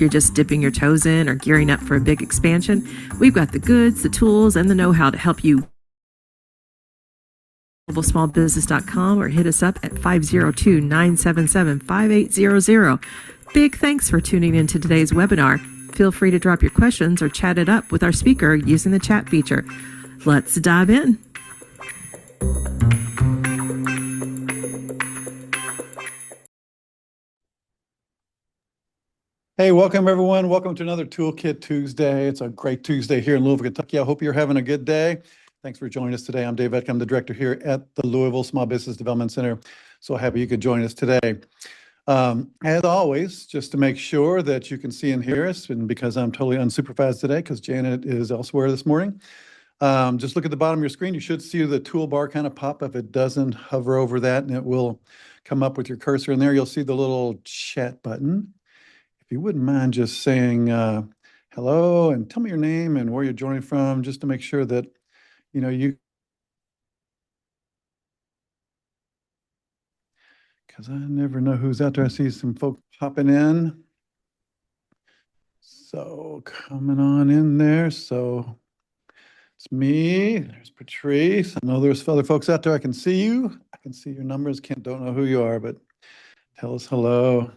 you're just dipping your toes in or gearing up for a big expansion, we've got the goods, the tools, and the know-how to help you. Smallbusiness.com or hit us up at 502-977-5800. Big thanks for tuning in to today's webinar. Feel free to drop your questions or chat it up with our speaker using the chat feature. Let's dive in. Hey, welcome everyone. Welcome to another Toolkit Tuesday. It's a great Tuesday here in Louisville, Kentucky. I hope you're having a good day. Thanks for joining us today. I'm Dave Etkin. I'm the director here at the Louisville Small Business Development Center. So happy you could join us today. As always, just to make sure that you can see and hear us, and because I'm totally unsupervised today because Janet is elsewhere this morning, just look at the bottom of your screen. You should see the toolbar kind of pop up. If it doesn't, hover over that and it will come up with your cursor in there. You'll see the little chat button. If you wouldn't mind just saying hello and tell me your name and where you're joining from, just to make sure that, you, because I never know who's out there. I see some folks popping in. So coming on in there. So it's me. There's Patrice. I know there's other folks out there. I can see you. I can see your numbers. Don't know who you are, but tell us hello.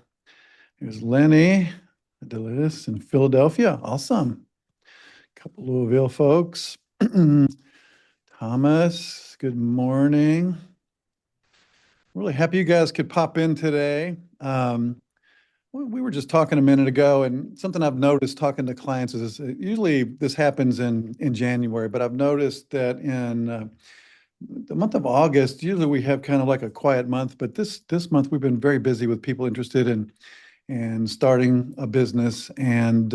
Here's Lenny. Delicious in Philadelphia. Awesome. A couple Louisville folks. Thomas, good morning. Really happy you guys could pop in today. We were just talking a minute ago, and something I've noticed talking to clients is usually this happens in January, but I've noticed that in the month of August, usually we have kind of like a quiet month, but this month we've been very busy with people interested in starting a business. And,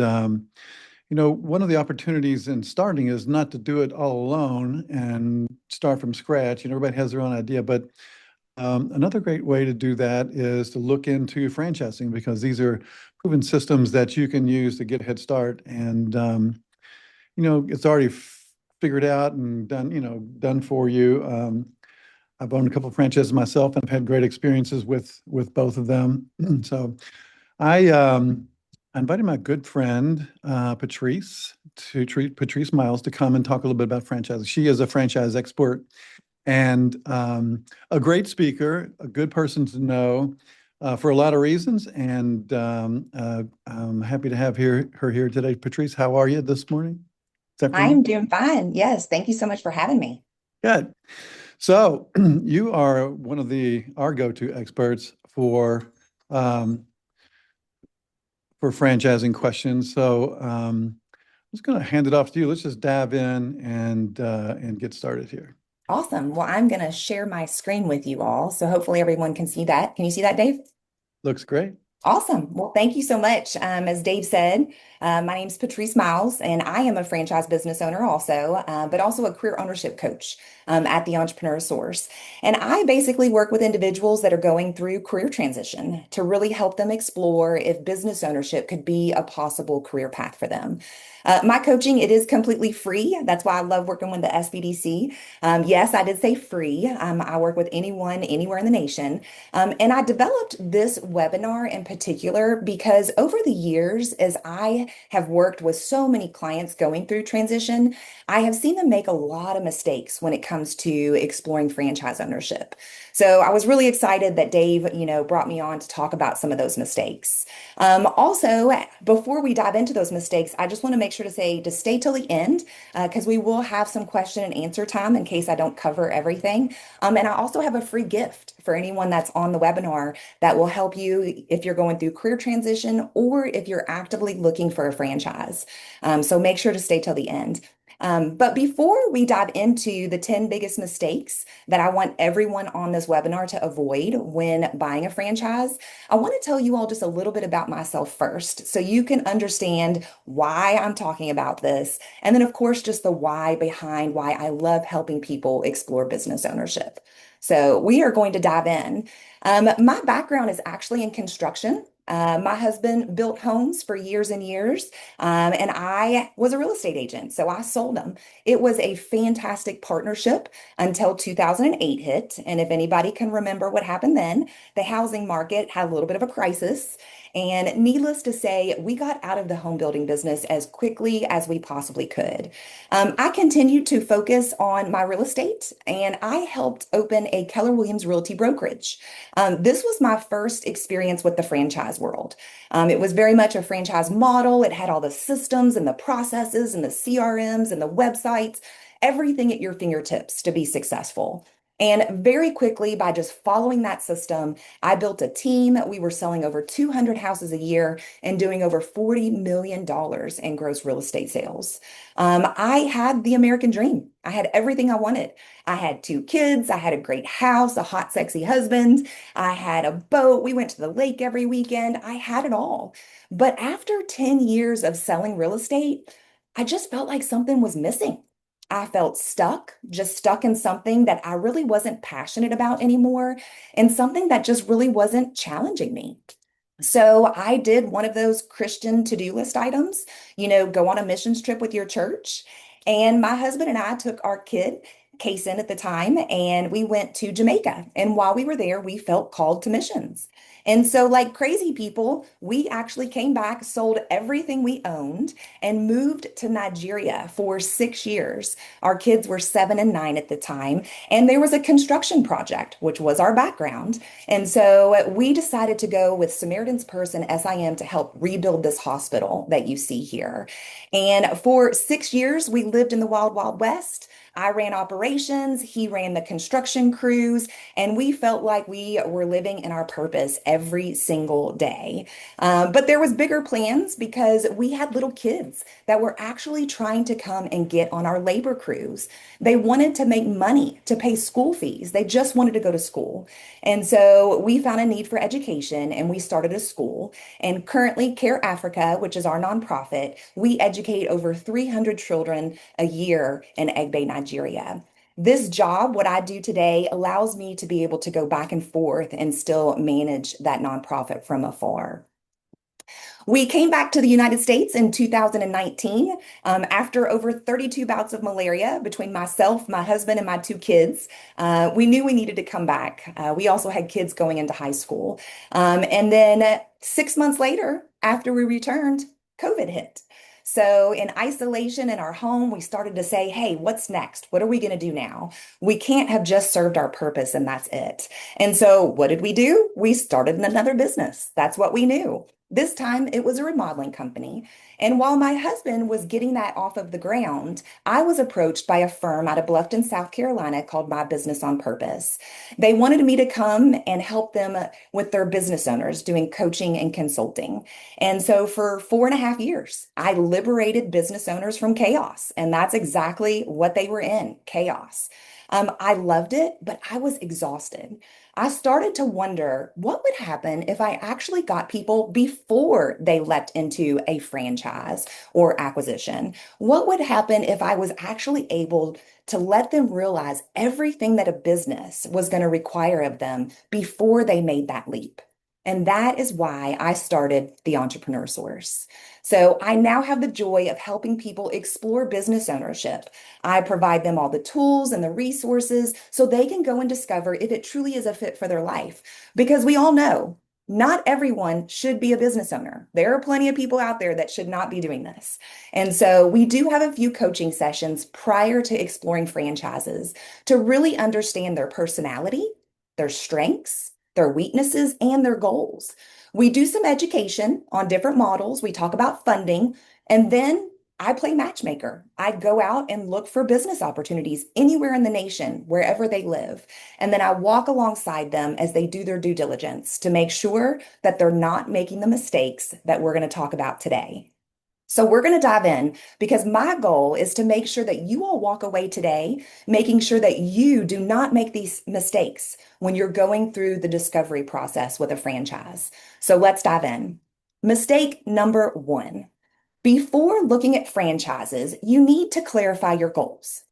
one of the opportunities in starting is not to do it all alone and start from scratch. Everybody has their own idea, but another great way to do that is to look into franchising, because these are proven systems that you can use to get a head start. And, it's already figured out and done for you. I've owned a couple of franchises myself and I've had great experiences with both of them. So I invited my good friend, Patrice Miles, to come and talk a little bit about franchising. She is a franchise expert and a great speaker, a good person to know for a lot of reasons. And I'm happy to have her here today. Patrice, how are you this morning? I'm doing fine. Yes. Thank you so much for having me. Good. So you are one of our go-to experts for franchising questions. So I'm just going to hand it off to you. Let's just dive in and get started here. Awesome. Well, I'm going to share my screen with you all. So hopefully everyone can see that. Can you see that, Dave? Looks great. Awesome. Well, thank you so much. As Dave said, my name is Patrice Miles, and I am a franchise business owner also, but also a career ownership coach at the Entrepreneur Source. And I basically work with individuals that are going through career transition to really help them explore if business ownership could be a possible career path for them. My coaching, it is completely free. That's why I love working with the SBDC. Yes, I did say free. I work with anyone, anywhere in the nation. And I developed this webinar in particular because over the years, as I have worked with so many clients going through transition, I have seen them make a lot of mistakes when it comes to exploring franchise ownership. So I was really excited that Dave, brought me on to talk about some of those mistakes. Also, before we dive into those mistakes, I just want to make sure to stay till the end because we will have some question and answer time in case I don't cover everything. And I also have a free gift for anyone that's on the webinar that will help you if you're going through career transition or if you're actively looking for a franchise. So make sure to stay till the end. But before we dive into the 10 biggest mistakes that I want everyone on this webinar to avoid when buying a franchise, I want to tell you all just a little bit about myself first so you can understand why I'm talking about this. And then, of course, just the why behind why I love helping people explore business ownership. So we are going to dive in. My background is actually in construction. My husband built homes for years and years, and I was a real estate agent, so I sold them. It was a fantastic partnership until 2008 hit, and if anybody can remember what happened then, the housing market had a little bit of a crisis, And needless to say, we got out of the home building business as quickly as we possibly could. I continued to focus on my real estate and I helped open a Keller Williams Realty brokerage. This was my first experience with the franchise world. It was very much a franchise model. It had all the systems and the processes and the CRMs and the websites, everything at your fingertips to be successful. And very quickly, by just following that system, I built a team. We were selling over 200 houses a year and doing over $40 million in gross real estate sales. I had the American dream. I had everything I wanted. I had two kids. I had a great house, a hot, sexy husband. I had a boat. We went to the lake every weekend. I had it all. But after 10 years of selling real estate, I just felt like something was missing. I felt stuck, just stuck in something that I really wasn't passionate about anymore, and something that just really wasn't challenging me. So I did one of those Christian to-do list items, go on a missions trip with your church. And my husband and I took our kid, Kason at the time, and we went to Jamaica. And while we were there, we felt called to missions. And so, like crazy people, we actually came back, sold everything we owned, and moved to Nigeria for 6 years. Our kids were 7 and 9 at the time, and there was a construction project, which was our background. And so we decided to go with Samaritan's Purse and SIM to help rebuild this hospital that you see here. And for 6 years, we lived in the wild, wild west. I ran operations, he ran the construction crews, and we felt like we were living in our purpose every single day. But there was bigger plans because we had little kids that were actually trying to come and get on our labor crews. They wanted to make money to pay school fees. They just wanted to go to school. And so we found a need for education and we started a school. And currently, Care Africa, which is our nonprofit, we educate over 300 children a year in Egbe, Nigeria. This job, what I do today, allows me to be able to go back and forth and still manage that nonprofit from afar. We came back to the United States in 2019 after over 32 bouts of malaria between myself, my husband, and my two kids. We knew we needed to come back. We also had kids going into high school. And then 6 months later, after we returned, COVID hit. So, in isolation in our home, we started to say, hey, what's next? What are we going to do now? We can't have just served our purpose and that's it. And so, what did we do? We started another business. That's what we knew. This time it was a remodeling company. And while my husband was getting that off of the ground, I was approached by a firm out of Bluffton, South Carolina called My Business on Purpose. They wanted me to come and help them with their business owners doing coaching and consulting. And so for 4.5 years, I liberated business owners from chaos. And that's exactly what they were in, chaos. I loved it, but I was exhausted. I started to wonder what would happen if I actually got people before they leapt into a franchise or acquisition. What would happen if I was actually able to let them realize everything that a business was going to require of them before they made that leap? And that is why I started the Entrepreneur Source. So I now have the joy of helping people explore business ownership. I provide them all the tools and the resources so they can go and discover if it truly is a fit for their life. Because we all know not everyone should be a business owner. There are plenty of people out there that should not be doing this. And so we do have a few coaching sessions prior to exploring franchises to really understand their personality, their strengths, their weaknesses, and their goals. We do some education on different models. We talk about funding, and then I play matchmaker. I go out and look for business opportunities anywhere in the nation, wherever they live. And then I walk alongside them as they do their due diligence to make sure that they're not making the mistakes that we're going to talk about today. So we're going to dive in because my goal is to make sure that you all walk away today, making sure that you do not make these mistakes when you're going through the discovery process with a franchise. So let's dive in. Mistake number one. Before looking at franchises, you need to clarify your goals.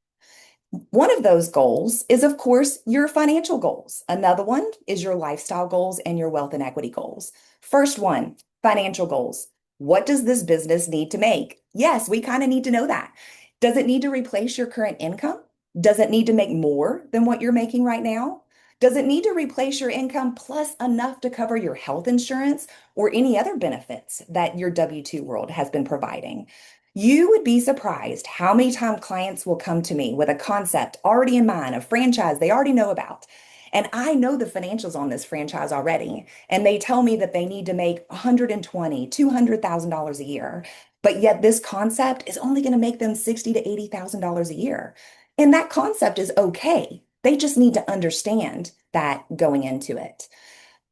One of those goals is, of course, your financial goals. Another one is your lifestyle goals and your wealth and equity goals. First one, financial goals. What does this business need to make? Yes, we kind of need to know that. Does it need to replace your current income? Does it need to make more than what you're making right now? Does it need to replace your income plus enough to cover your health insurance or any other benefits that your W-2 world has been providing? You would be surprised how many times clients will come to me with a concept already in mind, a franchise they already know about. And I know the financials on this franchise already. And they tell me that they need to make $120,000, $200,000 a year. But yet this concept is only going to make them $60,000 to $80,000 a year. And that concept is okay. They just need to understand that going into it.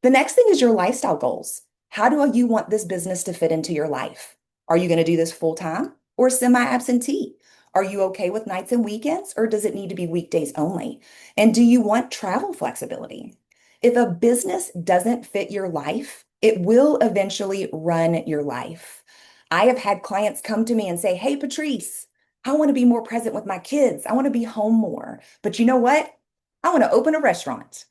The next thing is your lifestyle goals. How do you want this business to fit into your life? Are you going to do this full time or semi-absentee? Are you okay with nights and weekends, or does it need to be weekdays only? And do you want travel flexibility? If a business doesn't fit your life, it will eventually run your life. I have had clients come to me and say, "Hey, Patrice, I want to be more present with my kids. I want to be home more. But you know what? I want to open a restaurant."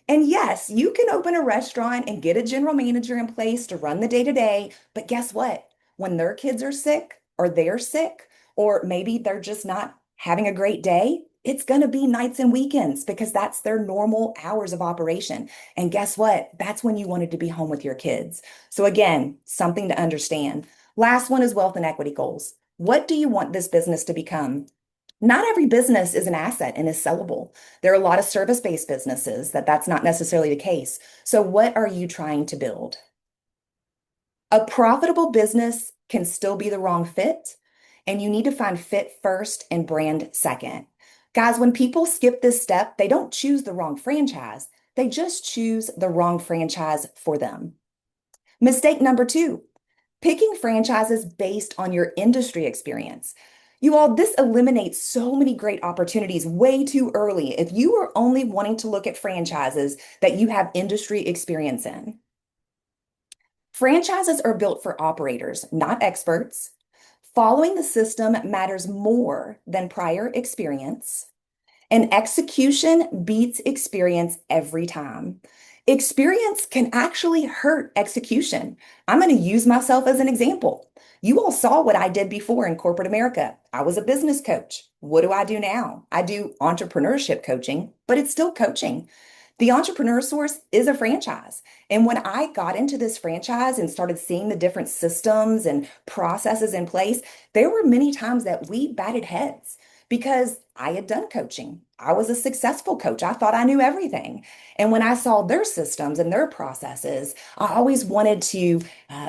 And yes, you can open a restaurant and get a general manager in place to run the day to day. But guess what? When their kids are sick or they're sick, or maybe they're just not having a great day, it's going to be nights and weekends because that's their normal hours of operation. And guess what? That's when you wanted to be home with your kids. So, again, something to understand. Last one is wealth and equity goals. What do you want this business to become? Not every business is an asset and is sellable. There are a lot of service-based businesses that's not necessarily the case. So what are you trying to build? A profitable business can still be the wrong fit, and you need to find fit first and brand second. Guys, when people skip this step, they don't choose the wrong franchise. They just choose the wrong franchise for them. Mistake number 2, picking franchises based on your industry experience. You all, this eliminates so many great opportunities way too early if you are only wanting to look at franchises that you have industry experience in. Franchises are built for operators, not experts. Following the system matters more than prior experience. And execution beats experience every time. Experience can actually hurt execution. I'm going to use myself as an example. You all saw what I did before in corporate America. I was a business coach. What do I do now? I do entrepreneurship coaching, but it's still coaching. The Entrepreneur Source is a franchise. And when I got into this franchise and started seeing the different systems and processes in place, there were many times that we batted heads because I had done coaching. I was a successful coach. I thought I knew everything. And when I saw their systems and their processes, I always wanted to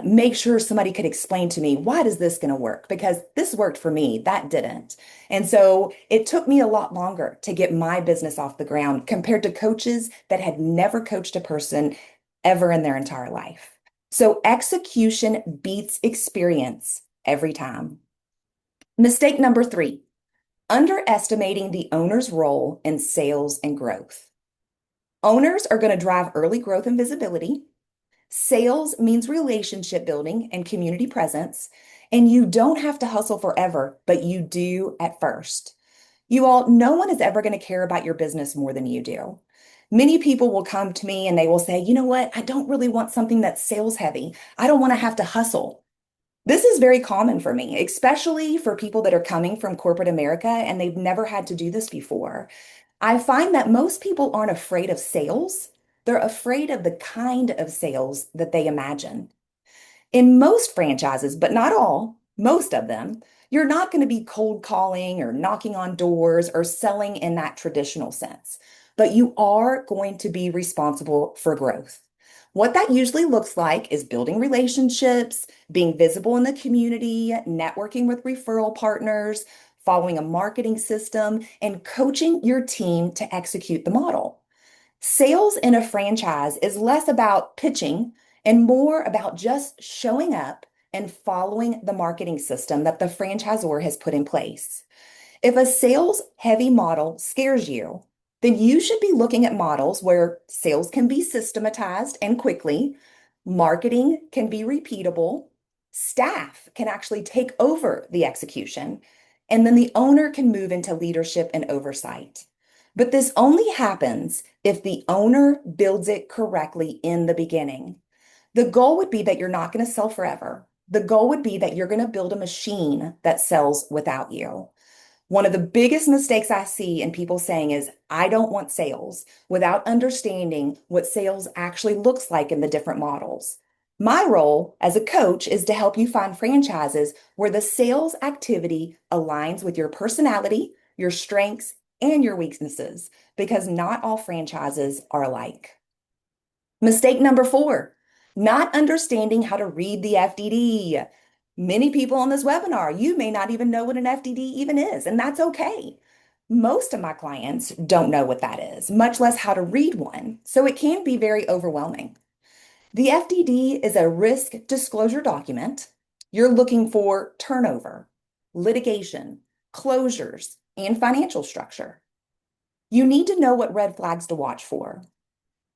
make sure somebody could explain to me, why is this going to work? Because this worked for me, that didn't. And so it took me a lot longer to get my business off the ground compared to coaches that had never coached a person ever in their entire life. So execution beats experience every time. Mistake number 3, underestimating the owner's role in sales and growth. Owners are going to drive early growth and visibility. Sales means relationship building and community presence, and you don't have to hustle forever, but you do at first. You all, no one is ever going to care about your business more than you do. Many people will come to me and they will say, "You know what? I don't really want something that's sales heavy. I don't want to have to hustle." This is very common for me, especially for people that are coming from corporate America and they've never had to do this before. I find that most people aren't afraid of sales. They're afraid of the kind of sales that they imagine. In most franchises, but not all, most of them, you're not going to be cold calling or knocking on doors or selling in that traditional sense, but you are going to be responsible for growth. What that usually looks like is building relationships, being visible in the community, networking with referral partners, following a marketing system, and coaching your team to execute the model. Sales in a franchise is less about pitching and more about just showing up and following the marketing system that the franchisor has put in place. If a sales heavy model scares you, then you should be looking at models where sales can be systematized and quickly, marketing can be repeatable, staff can actually take over the execution, and then the owner can move into leadership and oversight. But this only happens if the owner builds it correctly in the beginning. The goal would be that you're not going to sell forever. The goal would be that you're going to build a machine that sells without you. One of the biggest mistakes I see in people saying is, I don't want sales, without understanding what sales actually looks like in the different models. My role as a coach is to help you find franchises where the sales activity aligns with your personality, your strengths, and your weaknesses, because not all franchises are alike. Mistake number 4, not understanding how to read the FDD. Many people on this webinar, you may not even know what an FDD even is, and that's okay. Most of my clients don't know what that is, much less how to read one, so it can be very overwhelming. The FDD is a risk disclosure document. You're looking for turnover, litigation, closures, and financial structure. You need to know what red flags to watch for.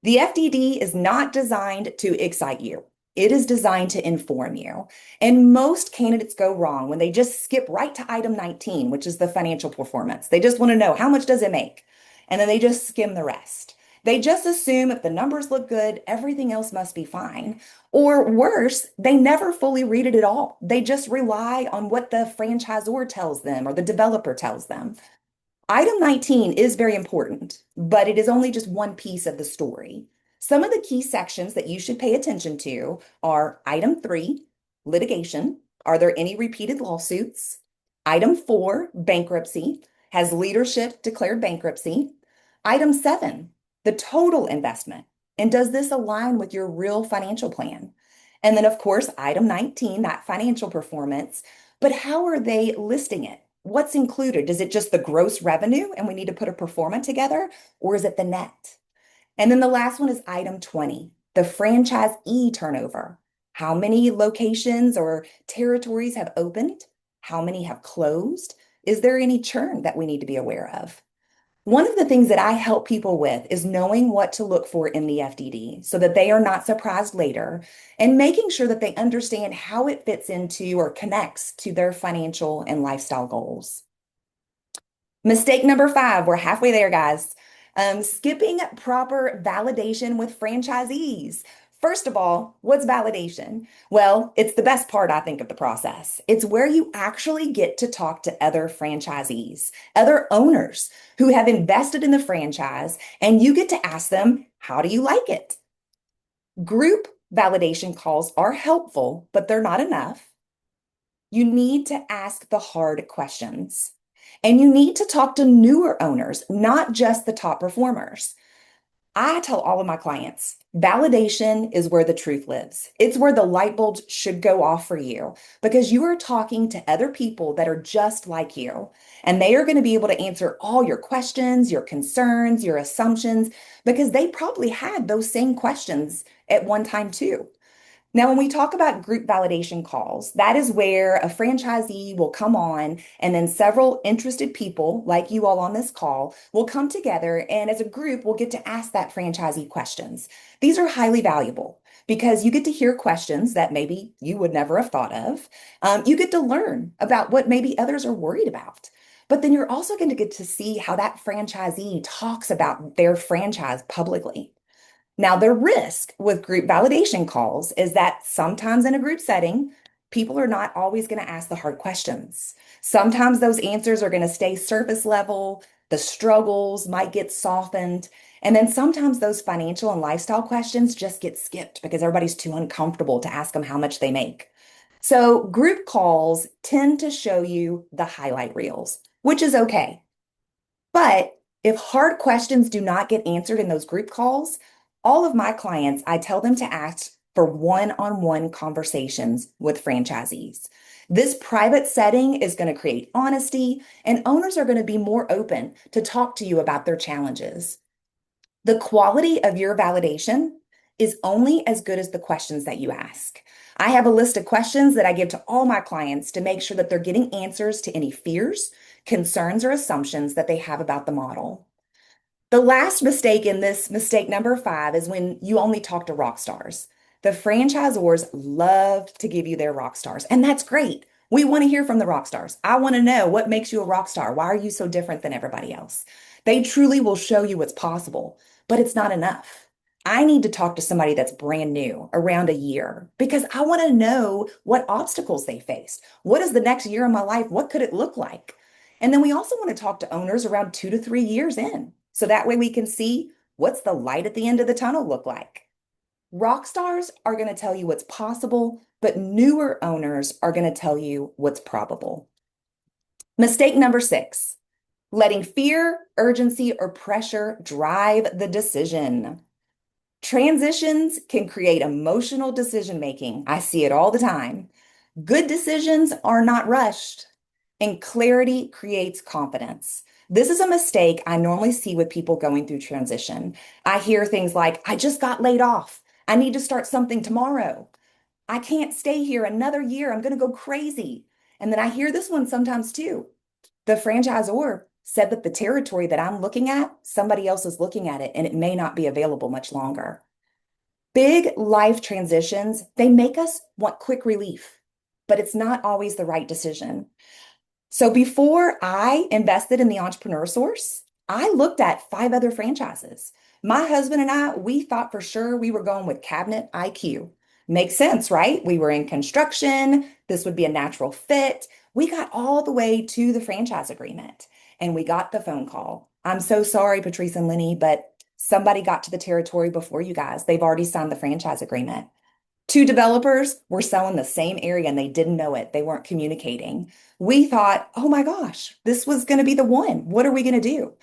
The FDD is not designed to excite you. It is designed to inform you. And most candidates go wrong when they just skip right to item 19, which is the financial performance. They just want to know, how much does it make? And then they just skim the rest. They just assume if the numbers look good, everything else must be fine. Or worse, they never fully read it at all. They just rely on what the franchisor tells them or the developer tells them. Item 19 is very important, but it is only just one piece of the story. Some of the key sections that you should pay attention to are item 3, litigation. Are there any repeated lawsuits? Item 4, bankruptcy. Has leadership declared bankruptcy? Item 7, the total investment. And does this align with your real financial plan? And then, of course, item 19, that financial performance. But how are they listing it? What's included? Is it just the gross revenue and we need to put a pro forma together, or is it the net? And then the last one is item 20, the franchisee turnover. How many locations or territories have opened? How many have closed? Is there any churn that we need to be aware of? One of the things that I help people with is knowing what to look for in the FDD so that they are not surprised later, and making sure that they understand how it fits into or connects to their financial and lifestyle goals. Mistake number 5, we're halfway there, guys. Skipping proper validation with franchisees. First of all, what's validation? Well, it's the best part, I think, of the process. It's where you actually get to talk to other franchisees, other owners who have invested in the franchise, and you get to ask them, how do you like it? Group validation calls are helpful, but they're not enough. You need to ask the hard questions. And you need to talk to newer owners, not just the top performers. I tell all of my clients, validation is where the truth lives. It's where the light bulbs should go off for you, because you are talking to other people that are just like you, and they are going to be able to answer all your questions, your concerns, your assumptions, because they probably had those same questions at one time too. Now, when we talk about group validation calls, that is where a franchisee will come on, and then several interested people like you all on this call will come together, and as a group, we'll get to ask that franchisee questions. These are highly valuable because you get to hear questions that maybe you would never have thought of. You get to learn about what maybe others are worried about. But then you're also going to get to see how that franchisee talks about their franchise publicly. Now, the risk with group validation calls is that sometimes in a group setting, people are not always going to ask the hard questions. Sometimes those answers are going to stay surface level, the struggles might get softened, and then sometimes those financial and lifestyle questions just get skipped because everybody's too uncomfortable to ask them how much they make. So, group calls tend to show you the highlight reels, which is okay. But if hard questions do not get answered in those group calls, all of my clients, I tell them to ask for one-on-one conversations with franchisees. This private setting is going to create honesty, and owners are going to be more open to talk to you about their challenges. The quality of your validation is only as good as the questions that you ask. I have a list of questions that I give to all my clients to make sure that they're getting answers to any fears, concerns, or assumptions that they have about the model. The last mistake in this mistake number 5 is when you only talk to rock stars. The franchisors love to give you their rock stars, and that's great. We want to hear from the rock stars. I want to know what makes you a rock star. Why are you so different than everybody else? They truly will show you what's possible, but it's not enough. I need to talk to somebody that's brand new, around a year, because I want to know what obstacles they faced. What is the next year of my life? What could it look like? And then we also want to talk to owners around 2 to 3 years in. So that way we can see what's the light at the end of the tunnel look like. Rock stars are going to tell you what's possible, but newer owners are going to tell you what's probable. Mistake number 6, letting fear, urgency, or pressure drive the decision. Transitions can create emotional decision making. I see it all the time. Good decisions are not rushed, and clarity creates confidence. This is a mistake I normally see with people going through transition. I hear things like, I just got laid off. I need to start something tomorrow. I can't stay here another year. I'm going to go crazy. And then I hear this one sometimes too. The franchisor said that the territory that I'm looking at, somebody else is looking at it, and it may not be available much longer. Big life transitions, they make us want quick relief, but it's not always the right decision. So before I invested in the Entrepreneur Source, I looked at 5 other franchises. My husband and I, we thought for sure we were going with Cabinet IQ. Makes sense, right? We were in construction. This would be a natural fit. We got all the way to the franchise agreement and we got the phone call. I'm so sorry, Patrice and Lenny, but somebody got to the territory before you guys. They've already signed the franchise agreement. 2 developers were selling the same area and they didn't know it. They weren't communicating. We thought, oh my gosh, this was going to be the one. What are we going to do?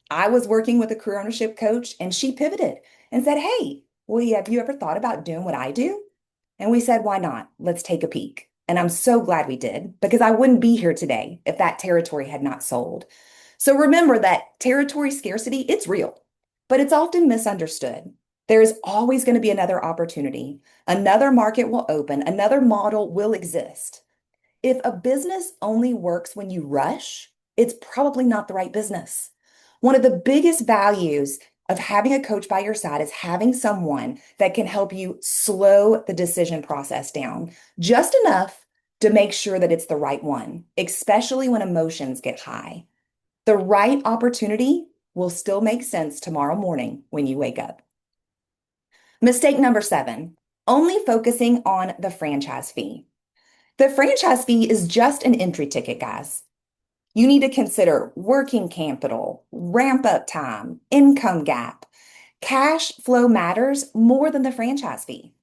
I was working with a career ownership coach and she pivoted and said, hey, well, have you ever thought about doing what I do? And we said, why not? Let's take a peek. And I'm so glad we did because I wouldn't be here today if that territory had not sold. So remember that territory scarcity, it's real, but it's often misunderstood. There is always going to be another opportunity. Another market will open. Another model will exist. If a business only works when you rush, it's probably not the right business. One of the biggest values of having a coach by your side is having someone that can help you slow the decision process down just enough to make sure that it's the right one, especially when emotions get high. The right opportunity will still make sense tomorrow morning when you wake up. Mistake number 7, only focusing on the franchise fee. The franchise fee is just an entry ticket, guys. You need to consider working capital, ramp up time, income gap. Cash flow matters more than the franchise fee.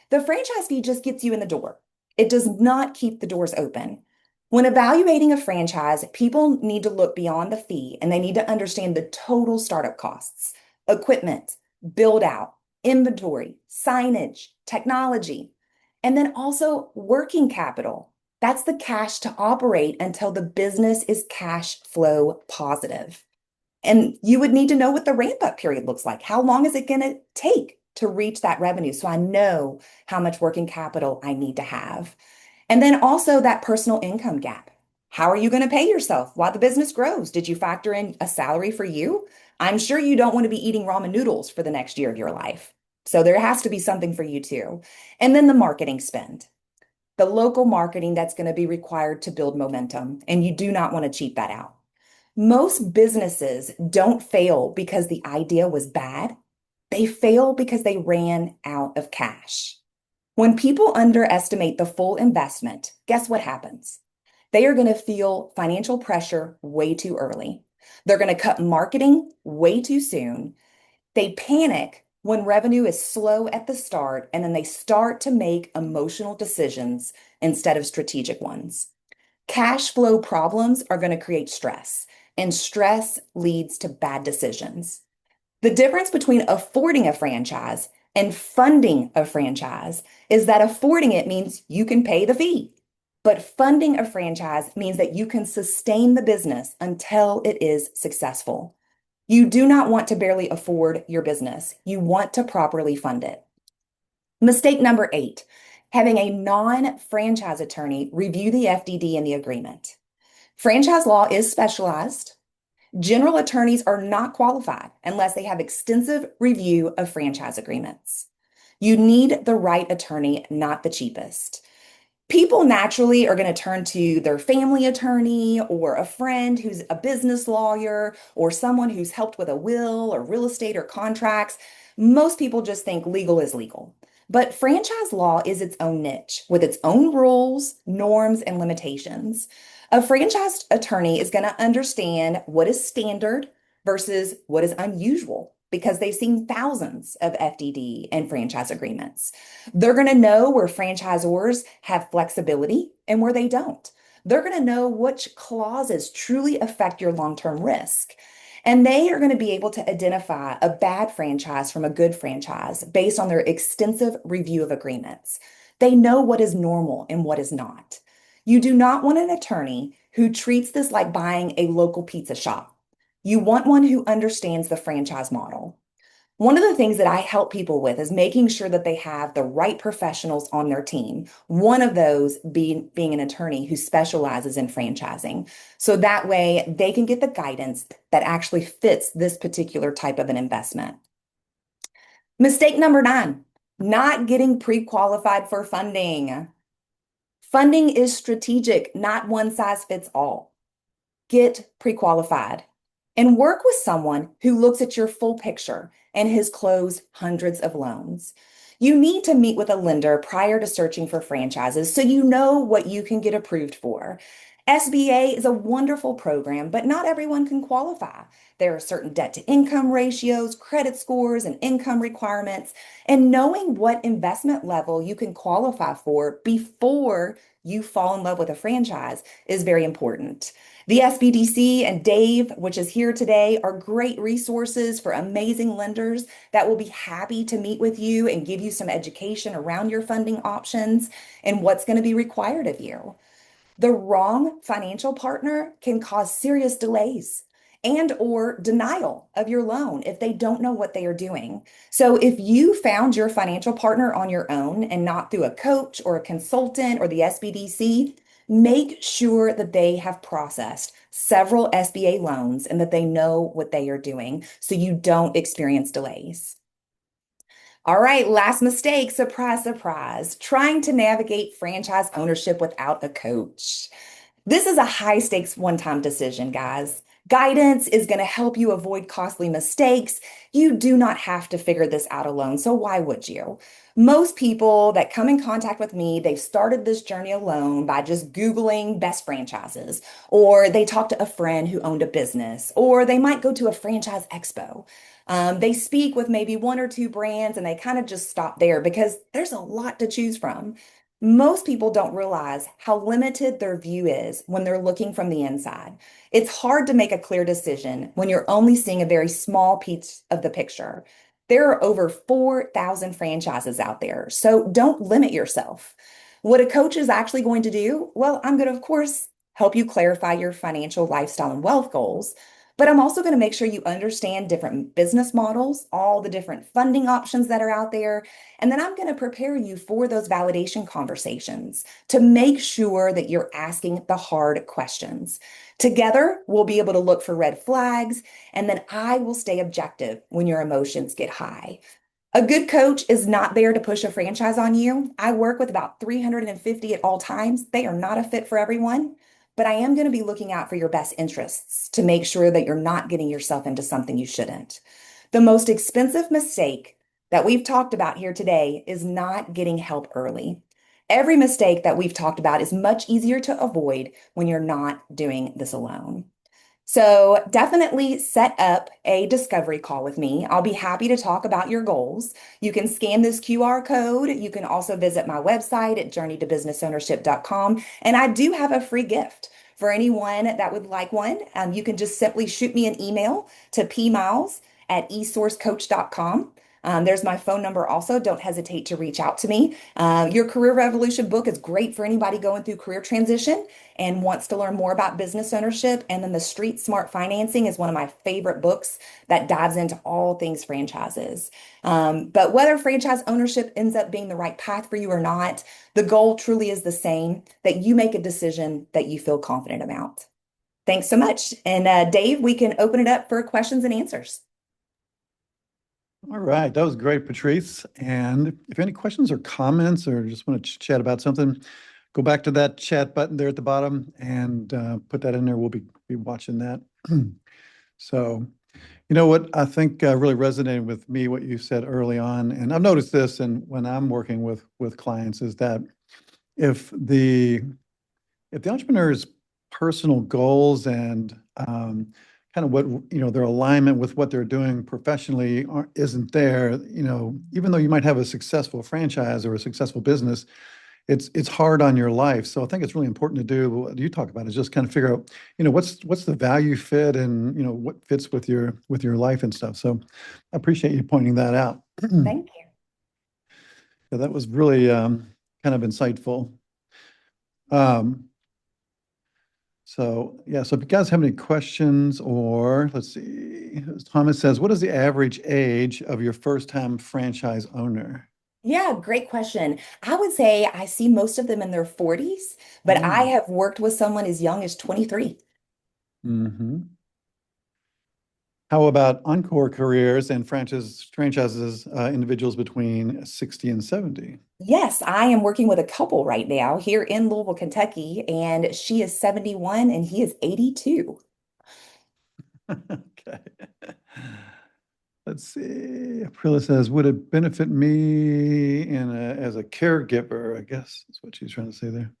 The franchise fee just gets you in the door. It does not keep the doors open. When evaluating a franchise, people need to look beyond the fee and they need to understand the total startup costs, equipment, build out, inventory, signage, technology, and then also working capital. That's the cash to operate until the business is cash flow positive. And you would need to know what the ramp up period looks like. How long is it going to take to reach that revenue? So I know how much working capital I need to have. And then also that personal income gap. How are you going to pay yourself while the business grows? Did you factor in a salary for you? I'm sure you don't want to be eating ramen noodles for the next year of your life. So there has to be something for you too. And then the marketing spend, the local marketing that's going to be required to build momentum. And you do not want to cheap that out. Most businesses don't fail because the idea was bad. They fail because they ran out of cash. When people underestimate the full investment, guess what happens? They are going to feel financial pressure way too early. They're going to cut marketing way too soon. They panic when revenue is slow at the start, and then they start to make emotional decisions instead of strategic ones. Cash flow problems are going to create stress, and stress leads to bad decisions. The difference between affording a franchise and funding a franchise is that affording it means you can pay the fee, but funding a franchise means that you can sustain the business until it is successful. You do not want to barely afford your business. You want to properly fund it. Mistake number 8, having a non-franchise attorney review the FDD and the agreement. Franchise law is specialized. General attorneys are not qualified unless they have extensive review of franchise agreements. You need the right attorney, not the cheapest. People naturally are going to turn to their family attorney or a friend who's a business lawyer or someone who's helped with a will or real estate or contracts. Most people just think legal is legal. But franchise law is its own niche with its own rules, norms, and limitations. A franchised attorney is going to understand what is standard versus what is unusual because they've seen thousands of FDD and franchise agreements. They're going to know where franchisors have flexibility and where they don't. They're going to know which clauses truly affect your long-term risk. And they are going to be able to identify a bad franchise from a good franchise based on their extensive review of agreements. They know what is normal and what is not. You do not want an attorney who treats this like buying a local pizza shop. You want one who understands the franchise model. One of the things that I help people with is making sure that they have the right professionals on their team. One of those being an attorney who specializes in franchising. So that way they can get the guidance that actually fits this particular type of an investment. Mistake number 9, not getting pre-qualified for funding. Funding is strategic, not one size fits all. Get pre-qualified and work with someone who looks at your full picture and has closed hundreds of loans. You need to meet with a lender prior to searching for franchises so you know what you can get approved for. SBA is a wonderful program, but not everyone can qualify. There are certain debt to income ratios, credit scores, and income requirements. And knowing what investment level you can qualify for before you fall in love with a franchise is very important. The SBDC and Dave, which is here today, are great resources for amazing lenders that will be happy to meet with you and give you some education around your funding options and what's going to be required of you. The wrong financial partner can cause serious delays and or denial of your loan if they don't know what they are doing. So if you found your financial partner on your own and not through a coach or a consultant or the SBDC, make sure that they have processed several SBA loans and that they know what they are doing so you don't experience delays. All right, last mistake, surprise, surprise, trying to navigate franchise ownership without a coach. This is a high stakes one time decision, guys. Guidance is going to help you avoid costly mistakes. You do not have to figure this out alone, so why would you? Most people that come in contact with me, they've started this journey alone by just Googling best franchises, or they talk to a friend who owned a business, or they might go to a franchise expo. They speak with maybe one or two brands and they kind of just stop there because there's a lot to choose from. Most people don't realize how limited their view is when they're looking from the inside. It's hard to make a clear decision when you're only seeing a very small piece of the picture. There are over 4,000 franchises out there, so don't limit yourself. What a coach is actually going to do, well, I'm going to, of course, help you clarify your financial, lifestyle, and wealth goals. But I'm also going to make sure you understand different business models, all the different funding options that are out there. And then I'm going to prepare you for those validation conversations to make sure that you're asking the hard questions. Together, we'll be able to look for red flags, and then I will stay objective when your emotions get high. A good coach is not there to push a franchise on you. I work with about 350 at all times. They are not a fit for everyone, but I am going to be looking out for your best interests to make sure that you're not getting yourself into something you shouldn't. The most expensive mistake that we've talked about here today is not getting help early. Every mistake that we've talked about is much easier to avoid when you're not doing this alone. So definitely set up a discovery call with me. I'll be happy to talk about your goals. You can scan this QR code. You can also visit my website at journeytobusinessownership.com. And I do have a free gift for anyone that would like one. You can just simply shoot me an email to pmiles@esourcecoach.com. There's my phone number also. Don't hesitate to reach out to me. Your Career Revolution book is great for anybody going through career transition and wants to learn more about business ownership. And then the Street Smart Financing is one of my favorite books that dives into all things franchises. But whether franchise ownership ends up being the right path for you or not, the goal truly is the same, that you make a decision that you feel confident about. Thanks so much. And Dave, we can open it up for questions and answers. All right, that was great, Patrice. And if any questions or comments or just want to chat about something, go back to that chat button there at the bottom and put that in there. We'll be watching that. So, you know what I think really resonated with me, what you said early on, and I've noticed this, and when I'm working with clients, is that if the entrepreneur is personal goals and kind of what, their alignment with what they're doing professionally isn't there, even though you might have a successful franchise or a successful business, it's hard on your life. So I think it's really important to do what you talk about is just kind of figure out, what's the value fit and, what fits with your life and stuff. So I appreciate you pointing that out. Thank you. Yeah, that was really kind of insightful. So if you guys have any questions, or let's see, Thomas says, what is the average age of your first-time franchise owner? Yeah, great question. I would say I see most of them in their 40s, but I Mm. have worked with someone as young as 23. Hmm. How about Encore careers and franchises, individuals between 60 and 70? Yes, I am working with a couple right now here in Louisville, Kentucky, and she is 71 and he is 82. Okay. Let's see. Aprila says, would it benefit me as a caregiver? I guess that's what she's trying to say there.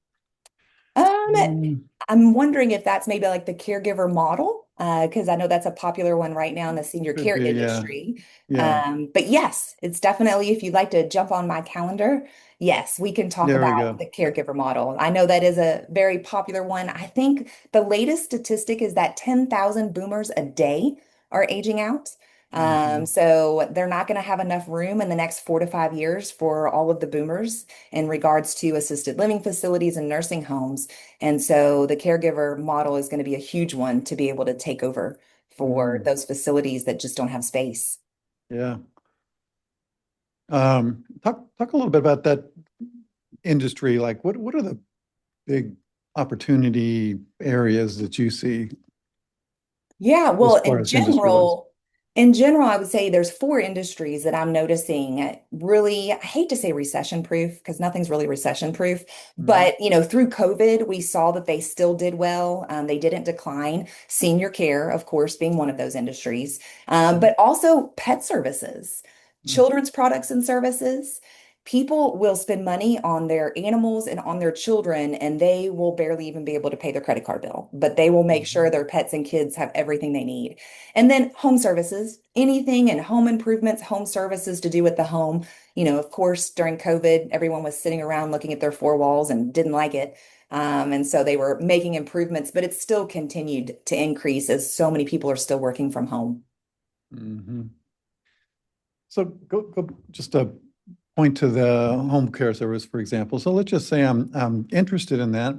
Um, Mm, I'm wondering if that's maybe like the caregiver model, because I know that's a popular one right now in the senior could care be, yeah. industry. Yeah. But yes, it's definitely, if you'd like to jump on my calendar, yes, we can talk There we about go. the caregiver model. I know that is a very popular one. I think the latest statistic is that 10,000 boomers a day are aging out. Hmm. So they're not going to have enough room in the next 4 to 5 years for all of the boomers in regards to assisted living facilities and nursing homes. And so the caregiver model is going to be a huge one to be able to take over for Mm, those facilities that just don't have space. yeah. Talk a little bit about that industry. Like, what are the big opportunity areas that you see Yeah, as well, far as industry wise? in general, I would say there's four industries that I'm noticing really, I hate to say recession proof because nothing's really recession proof, Hmm. but through COVID, we saw that they still did well. They didn't decline. Senior care, of course, being one of those industries, but also pet services, Hmm. children's products and services. People will spend money on their animals and on their children, and they will barely even be able to pay their credit card bill, but they will make sure Hmm. their pets and kids have everything they need. And then home services, anything and home improvements, home services to do with the home. Of course, during COVID, everyone was sitting around looking at their four walls and didn't like it. And so they were making improvements, but it's still continued to increase as so many people are still working from home. Hmm. So go just a point to the home care service, for example. So let's just say I'm interested in that,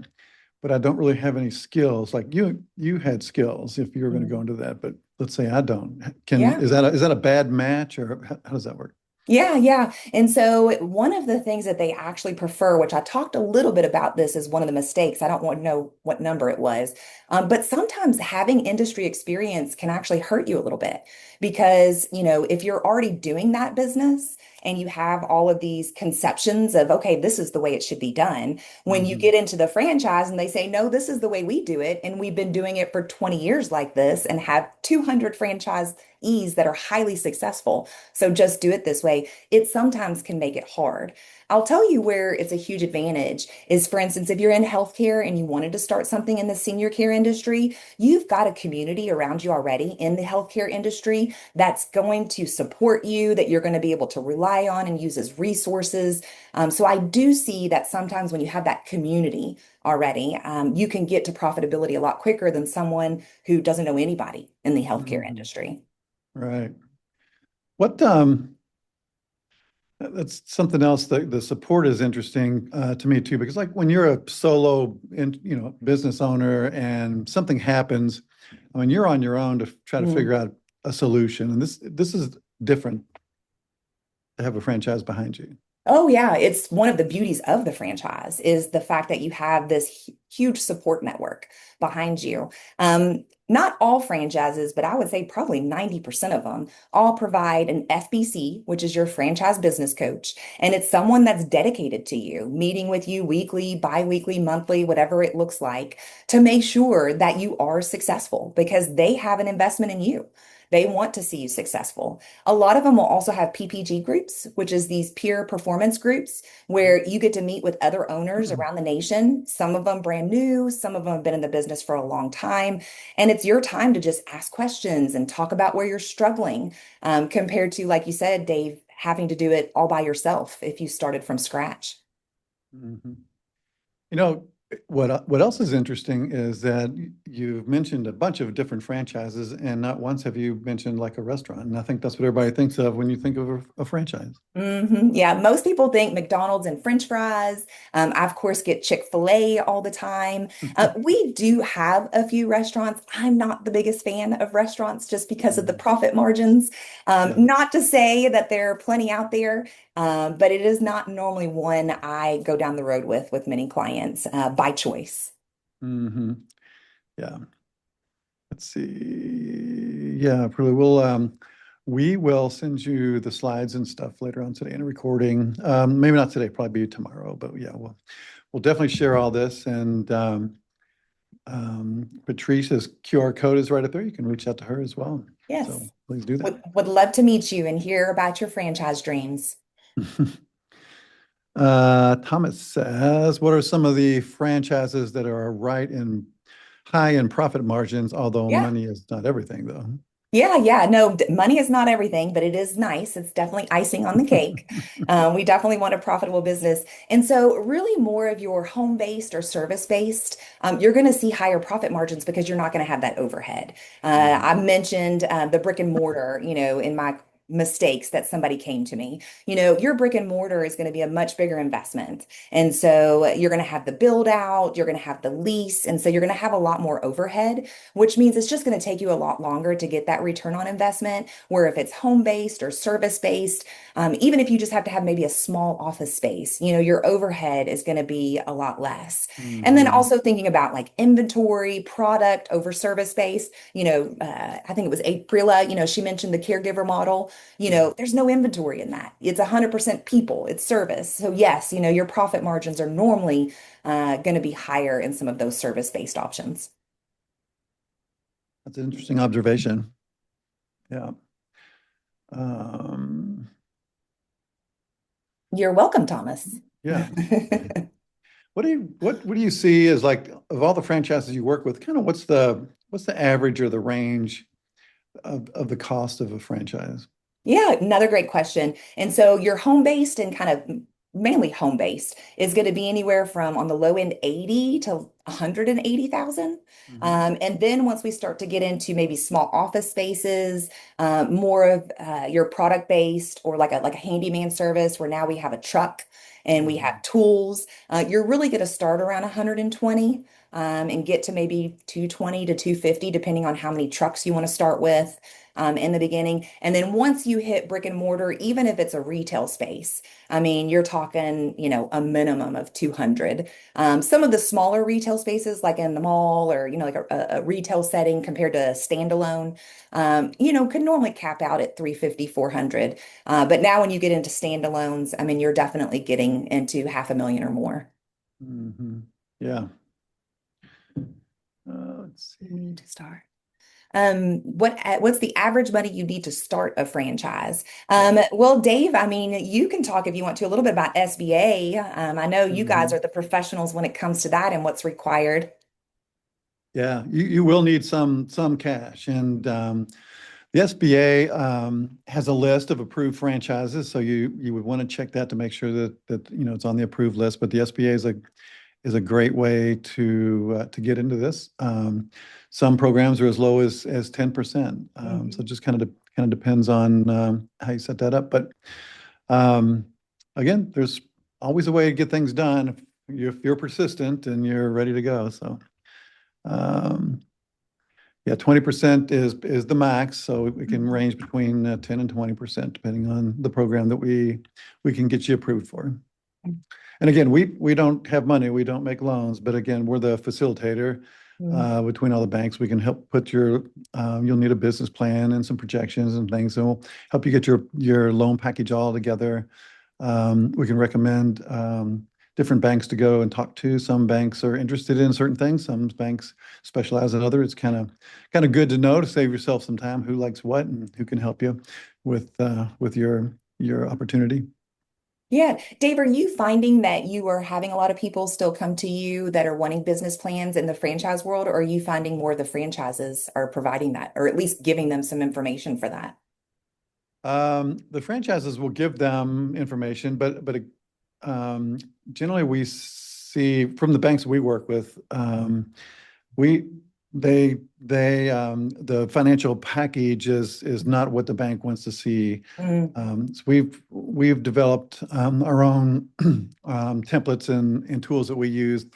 but I don't really have any skills. Like you had skills if you were going to go Mhm. into that, but let's say I don't. Yeah. Is that a bad match, or how does that work? Yeah, yeah. And so one of the things that they actually prefer, which I talked a little bit about this as one of the mistakes, I don't want to know what number it was, but sometimes having industry experience can actually hurt you a little bit because, if you're already doing that business and you have all of these conceptions of, okay, this is the way it should be done, when you Hmm. get into the franchise and they say, no, this is the way we do it, and we've been doing it for 20 years like this and have 200 franchisees that are highly successful. So just do it this way. It sometimes can make it hard. I'll tell you where it's a huge advantage is, for instance, if you're in healthcare and you wanted to start something in the senior care industry, you've got a community around you already in the healthcare industry that's going to support you, that you're going to be able to rely on and use as resources. So I do see that sometimes when you have that community already, you can get to profitability a lot quicker than someone who doesn't know anybody in the healthcare Hmm. industry. Right. What That's something else. The support is interesting to me too, because like when you're a solo business owner and something happens, I mean you're on your own to try to Mhm. figure out a solution, and this is different to have a franchise behind you. Oh yeah, it's one of the beauties of the franchise is the fact that you have this huge support network behind you. Not all franchises, but I would say probably 90% of them all provide an FBC, which is your franchise business coach. And it's someone that's dedicated to you, meeting with you weekly, bi-weekly, monthly, whatever it looks like, to make sure that you are successful because they have an investment in you. They want to see you successful. A lot of them will also have PPG groups, which is these peer performance groups where you get to meet with other owners around the nation. Some of them brand new, some of them have been in the business for a long time. And it's your time to just ask questions and talk about where you're struggling, compared to, like you said, Dave, having to do it all by yourself if you started from scratch. Mhm. You know, what else is interesting is that you've mentioned a bunch of different franchises, and not once have you mentioned like a restaurant. And I think that's what everybody thinks of when you think of a franchise. Yeah, most people think McDonald's and French fries. I, of course, get Chick-fil-A all the time. We do have a few restaurants. I'm not the biggest fan of restaurants just because of the Mhm. profit margins. Yeah. Not to say that there are plenty out there, but it is not normally one I go down the road with many clients by choice. Hmm. Yeah. Let's see. Yeah, probably we will send you the slides and stuff later on today in a recording. Maybe not today, probably be tomorrow, but yeah, we'll definitely share all this. And Patricia's QR code is right up there. You can reach out to her as well. So Yes, please do that. would love to meet you and hear about your franchise dreams. Thomas says, what are some of the franchises that are right in high in profit margins, although Yeah. money is not everything, though? Yeah. No, money is not everything, but it is nice. It's definitely icing on the cake. We definitely want a profitable business. And so, really, more of your home-based or service-based, you're going to see higher profit margins because you're not going to have that overhead. I Mhm. mentioned the brick and mortar, in my mistakes that somebody came to me. Your brick and mortar is going to be a much bigger investment. And so, you're going to have the build out, you're going to have the lease. And so, you're going to have a lot more overhead, which means it's just going to take you a lot longer to get that return on investment. Where if it's home based or service based, even if you just have to have maybe a small office space, your overhead is going to be a lot less. And then Mhm. also thinking about like inventory, product over service based, I think it was Aprila, she mentioned the caregiver model. Yeah. There's no inventory in that. It's 100% people, it's service. So, yes, your profit margins are normally going to be higher in some of those service based options. That's an interesting observation. Yeah. Um, You're welcome, Thomas. yeah. What do you see as like of all the franchises you work with, kind of what's the average or the range of the cost of a franchise? Yeah, another great question. And so your home based and kind of mainly home based is going to be anywhere from on the low end 80 to 180,000. Mhm. And then once we start to get into maybe small office spaces, more of your product based or like a handyman service where now we have a truck and we have Mhm. tools, you're really going to start around 120 and get to maybe 220 to 250, depending on how many trucks you want to start with in the beginning. And then once you hit brick and mortar, even if it's a retail space, I mean, you're talking, a minimum of 200. Some of the smaller retail spaces, like in the mall or, like a retail setting compared to a standalone, could normally cap out at 350, 400. But now when you get into standalones, I mean, you're definitely getting into 500,000 or more. Mhm. Yeah. Let's see. To start. What's the average money you need to start a franchise? Yeah. Well, Dave, I mean, you can talk if you want to a little bit about SBA. I know you guys Mhm. are the professionals when it comes to that and what's required. Yeah. You will need some cash, and the SBA has a list of approved franchises, so you would want to check that to make sure that it's on the approved list. But the SBA is a great way to get into this. Some programs are as low as 10%. So Mhm. it just kind of depends on how you set that up. But um, again, there's always a way to get things done if you're persistent and you're ready to go. So um, yeah, 20% is the max. So it can Mhm. range between 10 and 20%, depending on the program that we can get you approved for. And again, we don't have money, we don't make loans, but again, we're the facilitator Mhm. between all the banks. We can help put you'll need a business plan and some projections and things, and we'll help you get your loan package all together. We can recommend different banks to go and talk to. Some banks are interested in certain things. Some banks specialize in other. It's kind of good to know to save yourself some time who likes what and who can help you with your opportunity. Yeah. Dave, are you finding that you are having a lot of people still come to you that are wanting business plans in the franchise world, or are you finding more of the franchises are providing that, or at least giving them some information for that? The franchises will give them information, but um, generally we see from the banks we work with, we the financial package is not what the bank wants to see. Mm, So we've developed our own templates and tools that we use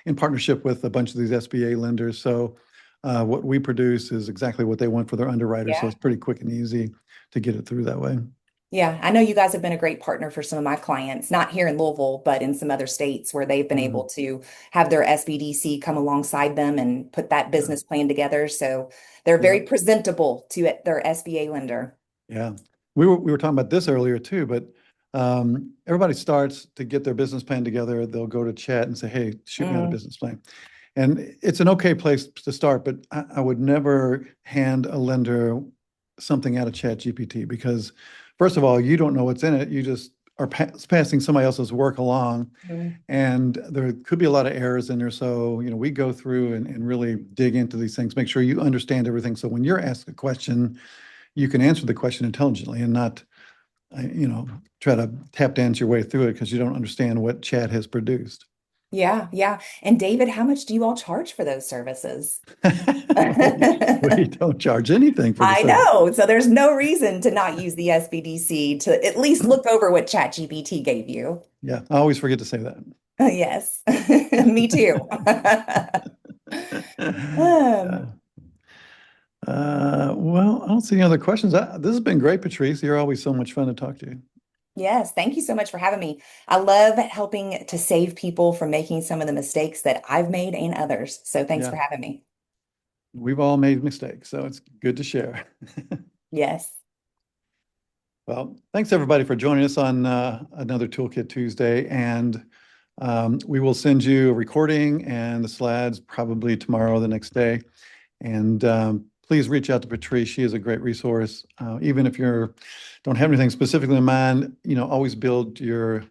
in partnership with a bunch of these SBA lenders. So what we produce is exactly what they want for their underwriters. So yeah. it's pretty quick and easy to get it through that way. Yeah, I know you guys have been a great partner for some of my clients, not here in Louisville, but in some other states where they've been Mhm. able to have their SBDC come alongside them and put that Yeah, business plan together. So they're yeah, very presentable to their SBA lender. yeah. We were talking about this earlier too, but everybody starts to get their business plan together. They'll go to chat and say, "Hey, shoot me out a Mm, business plan." And it's an okay place to start, but I would never hand a lender something out of Chat GPT because, first of all, you don't know what's in it. You just are passing somebody else's work along, mm. and there could be a lot of errors in there. So, we go through and really dig into these things, make sure you understand everything. So when you're asked a question, you can answer the question intelligently and not, try to tap dance your way through it because you don't understand what Chat has produced. Yeah, yeah. And David, how much do you all charge for those services? We don't charge anything for the I service. know. So there's no reason to not use the SBDC to at least look over what ChatGPT gave you. Yeah, I always forget to say that. Yes, me too. Um, Well, I don't see any other questions. This has been great, Patrice. You're always so much fun to talk to. yes, thank you so much for having me. I love helping to save people from making some of the mistakes that I've made and others. So thanks for Yeah, having me. we've all made mistakes, so it's good to share. Yes. Well, thanks everybody for joining us on another Toolkit Tuesday, and we will send you a recording and the slides probably tomorrow or the next day. And please reach out to Patrice. She is a great resource. Even if you don't have anything specifically in mind, always build your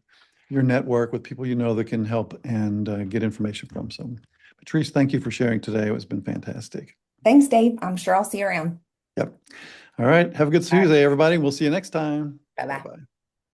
network with people that can help and get information from. So, Patrice, thank you for sharing today. It's been fantastic. Thanks, Dave. I'm sure I'll see you around. Yep. All right. Have a good All right. Tuesday, everybody. We'll see you next time. Bye-bye. Bye-bye.